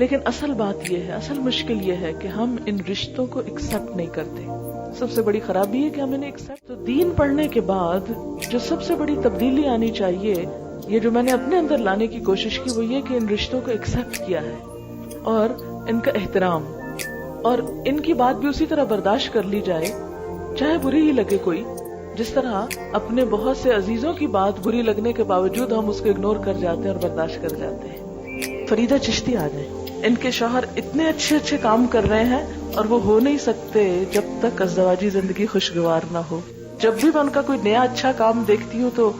لیکن اصل بات یہ ہے، اصل مشکل یہ ہے کہ ہم ان رشتوں کو ایکسپٹ نہیں کرتے. سب سے بڑی خرابی ہے کہ ہم انہیں ایکسپٹ. تو دین پڑھنے کے بعد جو سب سے بڑی تبدیلی آنی چاہیے، یہ جو میں نے اپنے اندر لانے کی کوشش کی، وہ یہ کہ ان رشتوں کو ایکسپٹ کیا ہے اور ان کا احترام، اور ان کی بات بھی اسی طرح برداشت کر لی جائے چاہے بری ہی لگے کوئی. جس طرح اپنے بہت سے عزیزوں کی بات بری لگنے کے باوجود ہم اس کو اگنور کر جاتے ہیں اور برداشت کر جاتے ہیں. فریدہ چشتی آ جائیں، ان کے شوہر اتنے اچھے اچھے کام کر رہے ہیں اور وہ ہو نہیں سکتے جب تک ازدواجی زندگی خوشگوار نہ ہو. جب بھی میں ان کا کوئی نیا اچھا کام دیکھتی ہوں تو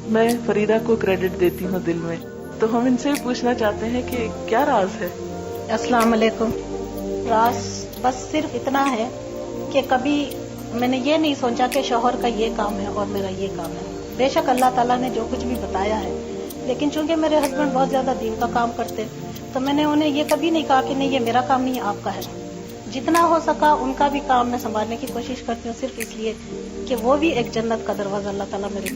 میں فریدہ کو کریڈٹ دیتی ہوں دل میں. تو ہم ان سے پوچھنا چاہتے ہیں کہ کیا راز ہے؟ السلام علیکم. راز بس صرف اتنا ہے کہ کبھی میں نے یہ نہیں سوچا کہ شوہر کا یہ کام ہے اور میرا یہ کام ہے. بے شک اللہ تعالیٰ نے جو کچھ بھی بتایا ہے، لیکن چونکہ میرے ہسبینڈ بہت زیادہ دین کا کام کرتے تو میں نے انہیں یہ کبھی نہیں کہا کہ نہیں یہ میرا کام نہیں آپ کا ہے. جتنا ہو سکا ان کا بھی کام میں سنبھالنے کی کوشش کرتی ہوں، صرف اس لیے کہ وہ بھی ایک جنت کا دروازہ اللہ تعالیٰ میرے.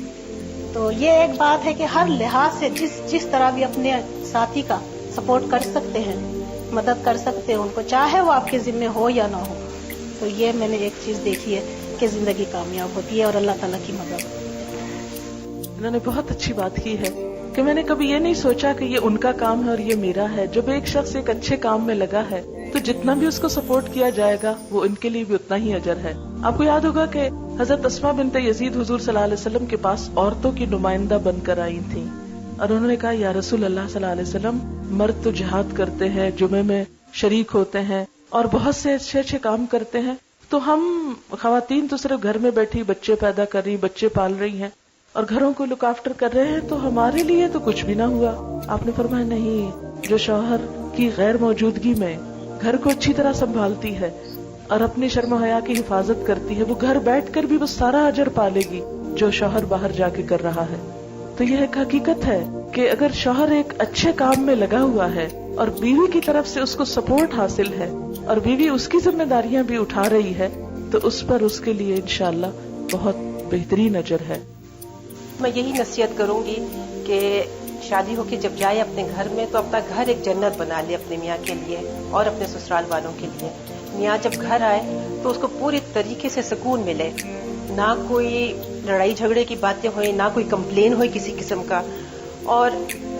تو یہ ایک بات ہے کہ ہر لحاظ سے جس طرح بھی اپنے ساتھی کا سپورٹ کر سکتے ہیں، مدد کر سکتے ہیں ان کو، چاہے وہ آپ کے ذمہ ہو یا نہ ہو. تو یہ میں نے ایک چیز دیکھی ہے کہ زندگی کامیاب ہوتی ہے اور اللہ تعالیٰ کی مدد. انہوں نے بہت اچھی بات کی ہے کہ میں نے کبھی یہ نہیں سوچا کہ یہ ان کا کام ہے اور یہ میرا ہے. جب ایک شخص ایک اچھے کام میں لگا ہے تو جتنا بھی اس کو سپورٹ کیا جائے گا وہ ان کے لیے بھی اتنا ہی اجر ہے. آپ کو یاد ہوگا کہ حضرت اسماء بنت یزید حضور صلی اللہ علیہ وسلم کے پاس عورتوں کی نمائندہ بن کر آئی تھیں اور انہوں نے کہا یا رسول اللہ صلی اللہ علیہ وسلم، مرد تو جہاد کرتے ہیں، جمعے میں شریک ہوتے ہیں اور بہت سے اچھے اچھے کام کرتے ہیں، تو ہم خواتین تو صرف گھر میں بیٹھی بچے پیدا کر رہی، بچے پال رہی ہیں اور گھروں کو لک آفٹر کر رہے ہیں، تو ہمارے لیے تو کچھ بھی نہ ہوا. آپ نے فرمایا نہیں، جو شوہر کی غیر موجودگی میں گھر کو اچھی طرح سنبھالتی ہے اور اپنی شرم و حیا کی حفاظت کرتی ہے، وہ گھر بیٹھ کر بھی وہ سارا اجر پالے گی جو شوہر باہر جا کے کر رہا ہے. تو یہ ایک حقیقت ہے کہ اگر شوہر ایک اچھے کام میں لگا ہوا ہے اور بیوی کی طرف سے اس کو سپورٹ حاصل ہے اور بیوی اس کی ذمہ داریاں بھی اٹھا رہی ہے، تو اس پر اس کے لیے انشاءاللہ بہت بہترین اجر ہے. میں یہی نصیحت کروں گی کہ شادی ہو کے جب جائے اپنے گھر میں تو اپنا گھر ایک جنت بنا لے اپنے میاں کے لیے اور اپنے سسرال والوں کے لیے. میاں جب گھر آئے تو اس کو پوری طریقے سے سکون ملے، نہ کوئی لڑائی جھگڑے کی باتیں ہوئیں، نہ کوئی کمپلین ہوئی کسی قسم کا. اور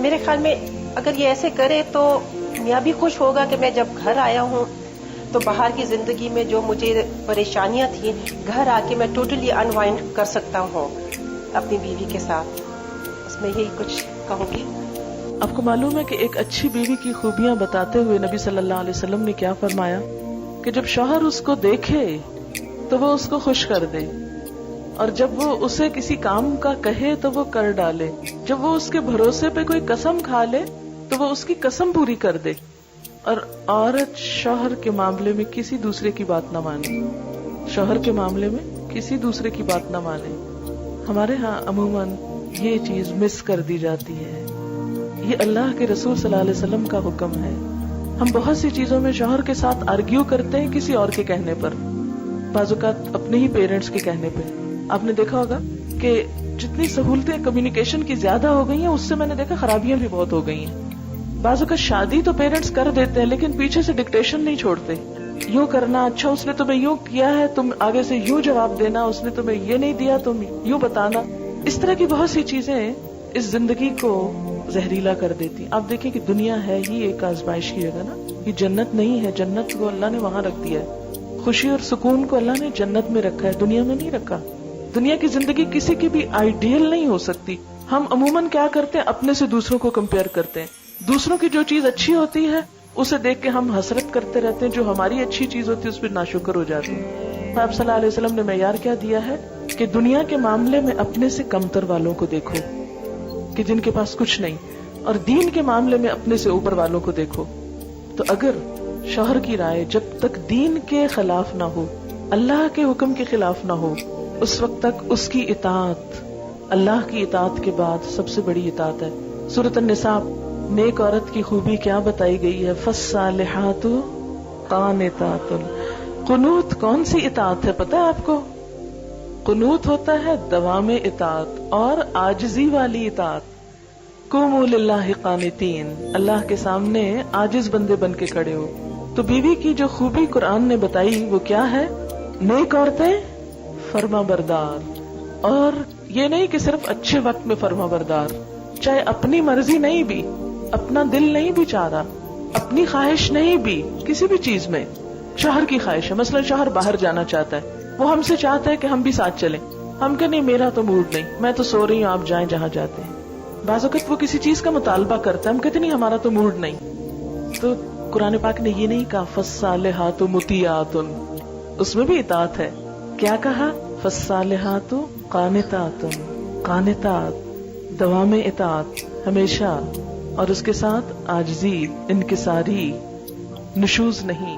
میرے خیال میں اگر یہ ایسے کرے تو میاں بھی خوش ہوگا کہ میں جب گھر آیا ہوں تو باہر کی زندگی میں جو مجھے پریشانیاں تھیں، گھر آ کے میں ٹوٹلی انوائنڈ کر سکتا ہوں اپنی بیوی کے ساتھ. اس میں یہی کچھ کہوں گی. آپ کو معلوم ہے کہ ایک اچھی بیوی کی خوبیاں بتاتے ہوئے نبی صلی اللہ علیہ وسلم نے کیا فرمایا کہ جب شوہر اس کو دیکھے تو وہ اس کو خوش کر دے، اور جب وہ اسے کسی کام کا کہے تو وہ کر ڈالے، جب وہ اس کے بھروسے پہ کوئی قسم کھا لے تو وہ اس کی قسم پوری کر دے، اور عورت شوہر کے معاملے میں کسی دوسرے کی بات نہ مانے. شوہر کے معاملے میں کسی دوسرے کی بات نہ مانے. ہمارے ہاں عموماً یہ چیز مس کر دی جاتی ہے. یہ اللہ کے رسول صلی اللہ علیہ وسلم کا حکم ہے. ہم بہت سی چیزوں میں شوہر کے ساتھ آرگیو کرتے ہیں کسی اور کے کہنے پر، بعض اوقات اپنے ہی پیرنٹس کے کہنے پہ. آپ نے دیکھا ہوگا کہ جتنی سہولتیں کمیونیکیشن کی زیادہ ہو گئی ہیں، اس سے میں نے دیکھا خرابیاں بھی بہت ہو گئی ہیں. بعض اوقات شادی تو پیرنٹس کر دیتے ہیں لیکن پیچھے سے ڈکٹیشن نہیں چھوڑتے. یوں کرنا، اچھا اس نے تمہیں یوں کیا ہے تم آگے سے یوں جواب دینا، اس نے تمہیں یہ نہیں دیا تم یوں بتانا. اس طرح کی بہت سی چیزیں اس زندگی کو زہریلا کر دیتی. آپ دیکھیں کہ دنیا ہے ہی ایک آزمائش کی جگہ نا، یہ جنت نہیں ہے. جنت کو اللہ نے وہاں رکھ دیا ہے، خوشی اور سکون کو اللہ نے جنت میں رکھا ہے، دنیا میں نہیں رکھا. دنیا کی زندگی کسی کی بھی آئیڈیل نہیں ہو سکتی. ہم عموماً کیا کرتے ہیں، اپنے سے دوسروں کو کمپیئر کرتے ہیں. دوسروں کی جو چیز اچھی ہوتی ہے اسے دیکھ کے ہم حسرت کرتے رہتے ہیں، جو ہماری اچھی چیز ہوتی ہے اس پہ ناشکر ہو جاتے ہیں. آپ صلی اللہ علیہ وسلم نے معیار کیا دیا ہے کہ دنیا کے معاملے میں اپنے سے کمتر والوں کو دیکھو کہ جن کے پاس کچھ نہیں، اور دین کے معاملے میں اپنے سے اوپر والوں کو دیکھو. تو اگر شوہر کی رائے جب تک دین کے خلاف نہ ہو، اللہ کے حکم کے خلاف نہ ہو، اس وقت تک اس کی اطاعت اللہ کی اطاعت کے بعد سب سے بڑی اطاعت ہے. سورۃ النساء نیک عورت کی خوبی کیا بتائی گئی ہے؟ فالصالحات قانتات. قنوت کون سی اطاعت ہے پتہ ہے آپ کو؟ قنوت ہوتا ہے دوام اطاعت اور عاجزی والی اطاعت. قوموا للہ قانتین، اللہ کے سامنے عاجز بندے بن کے کھڑے ہو. تو بیوی کی جو خوبی قرآن نے بتائی وہ کیا ہے؟ نیک عورتیں فرما بردار. اور یہ نہیں کہ صرف اچھے وقت میں فرما بردار، چاہے اپنی مرضی نہیں بھی، اپنا دل نہیں بھی چاہ رہا، اپنی خواہش نہیں بھی، کسی بھی چیز میں شوہر کی خواہش ہے. مثلا شوہر باہر جانا چاہتا ہے، وہ ہم سے چاہتا ہے کہ ہم بھی ساتھ چلیں، ہم کہ نہیں میرا تو موڈ نہیں، میں تو سو رہی ہوں، آپ جائیں جہاں جاتے ہیں. بعض اوقات وہ کسی چیز کا مطالبہ کرتا ہے، ہم کہتے نہیں ہمارا تو موڈ نہیں. تو قرآن پاک نے یہ نہیں کہا فالصالحات مطیعات، اس میں بھی اطاعت ہے. کیا کہا؟ فالصالحات قانتات، قانتات دوام اطاعت ہمیشہ، اور اس کے ساتھ عاجزی، انکساری، نشوز نہیں.